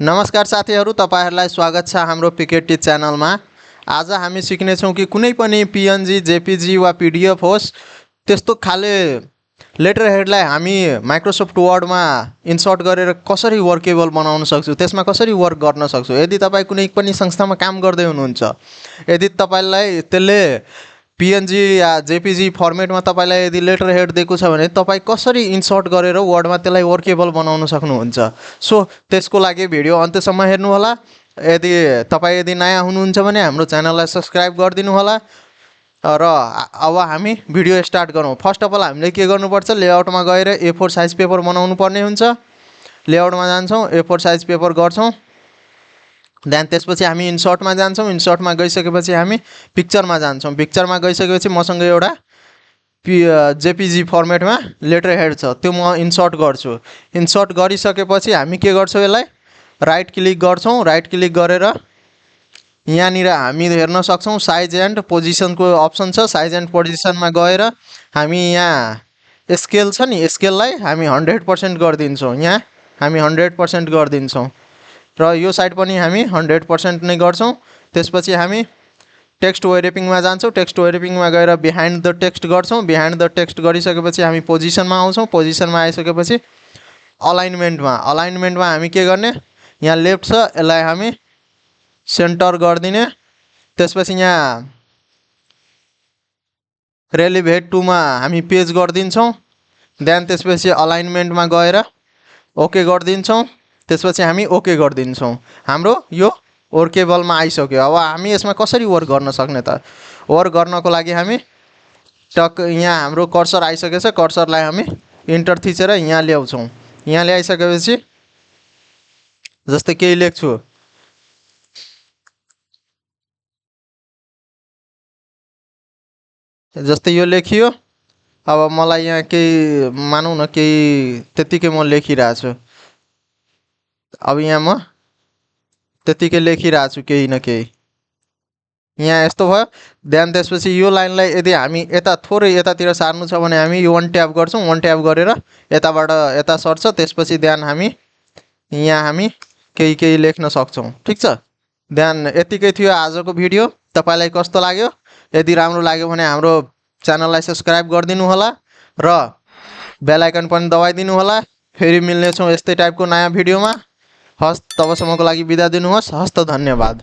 नमस्कार साथीहरु, तपाईहरुलाई स्वागत छ हाम्रो पिकेटी च्यानलमा। आज हामी सिक्ने छौं कि कुनै पनि पीएनजी, जेपीजी वा पीडीएफ होस् त्यस्तो खाले लेटर हेडलाई हामी माइक्रोसफ्ट वर्डमा इन्सर्ट गरेर कसरी वर्केबल बनाउन सक्छौं, त्यसमा कसरी वर्क गर्न सक्छौं। यदि तपाई कुनै पनि संस्थामा काम गर्दै हुनुहुन्छ, यदि तपाईलाई त्यसले पीएनजी या जेपीजी फर्मेटमा तपाईलाई यदि लेटर हेड दिएको छ भने तपाई कसरी इन्सर्ट गरेर वर्डमा त्यसलाई वर्केबल बनाउन सक्नुहुन्छ। सो त्यसको लागि भिडियो अन्त्यसम्म हेर्नु होला। यदि नयाँ हुनुहुन्छ भने हाम्रो च्यानललाई सब्स्क्राइब गरिदिनु होला। र अब हामी भिडियो स्टार्ट गरौँ। फर्स्ट अफ अल हामीले के गर्नुपर्छ, लेआउटमा गएर A4 साइज पेपर बनाउनु पर्ने हुन्छ। लेआउटमा जान्छौँ, A4 साइज पेपर गर्छौँ, देन त्यसपछि हामी इन्सर्टमा जान्छौँ। इन्सर्टमा गइसकेपछि हामी पिक्चरमा जान्छौँ। पिक्चरमा गइसकेपछि मसँग एउटा जेपीजी फर्मेटमा लेटर हेड छ, त्यो म इन्सर्ट गर्छु। इन्सर्ट गरिसकेपछि हामी के गर्छौँ, यसलाई राइट क्लिक गर्छौँ। राइट क्लिक गरेर यहाँनिर हामी हेर्न सक्छौँ साइज एन्ड पोजिसनको अप्सन छ। साइज एन्ड पोजिसनमा गएर हामी यहाँ स्केल छ नि, स्केललाई हामी 100% गरिदिन्छौँ। यहाँ हामी 100% गरिदिन्छौँ र यो साइड पनि हामी 100% नै गर्छौँ। त्यसपछि हामी टेक्स्ट वेरेपिङमा जान्छौँ। टेक्स्ट वेरेपिङमा गएर बिहाइन्ड द टेक्स्ट गर्छौँ। बिहाइन्ड द टेक्स्ट गरिसकेपछि हामी पोजिसनमा आउँछौँ। पोजिसनमा आइसकेपछि अलाइनमेन्टमा हामी के गर्ने, यहाँ लेफ्ट छ, यसलाई हामी सेन्टर गरिदिने। त्यसपछि यहाँ रेलिभेट टुमा हामी पेज गरिदिन्छौँ। देन त्यसपछि अलाइनमेन्टमा गएर ओके गरिदिन्छौँ। त्यसपछि हामी ओके गरिदिन्छौँ। हाम्रो यो वर्केबलमा आइसक्यो। अब हामी यसमा कसरी वर्क गर्न सक्ने त? वर्क गर्नको लागि हामी टक यहाँ हाम्रो कर्सर आइसकेछ। कर्सरलाई हामी इन्टर थिचेर यहाँ ल्याउँछौँ। यहाँ ल्याइसकेपछि जस्तै केही लेख्छु, जस्तै यो लेखियो। अब मलाई यहाँ केही मानौँ न, केही त्यतिकै म लेखिरहेको छु। अब यहाँ म त्यतिकै लेखिरहेको छु केही न केही। यहाँ यस्तो भयो। ध्यान त्यसपछि यो लाइनलाई यदि हामी यता थोरै यतातिर सार्नु छ भने हामी यो वन ट्याप गर्छौँ। वन ट्याप गरेर यताबाट यता सर्छ। त्यसपछि ध्यान हामी यहाँ हामी केही लेख्न सक्छौँ। ठिक छ, ध्यान यतिकै थियो आजको भिडियो। तपाईलाई कस्तो लाग्यो? यदि राम्रो लाग्यो भने हाम्रो च्यानललाई सब्स्क्राइब गरिदिनु होला र बेल आइकन पनि दबाइदिनु होला। फेरि मिल्नेछौँ यस्तै टाइपको नयाँ भिडियोमा। हस्, तबसम्मको लागि बिदा दिनुहोस्। हस् त, धन्यवाद।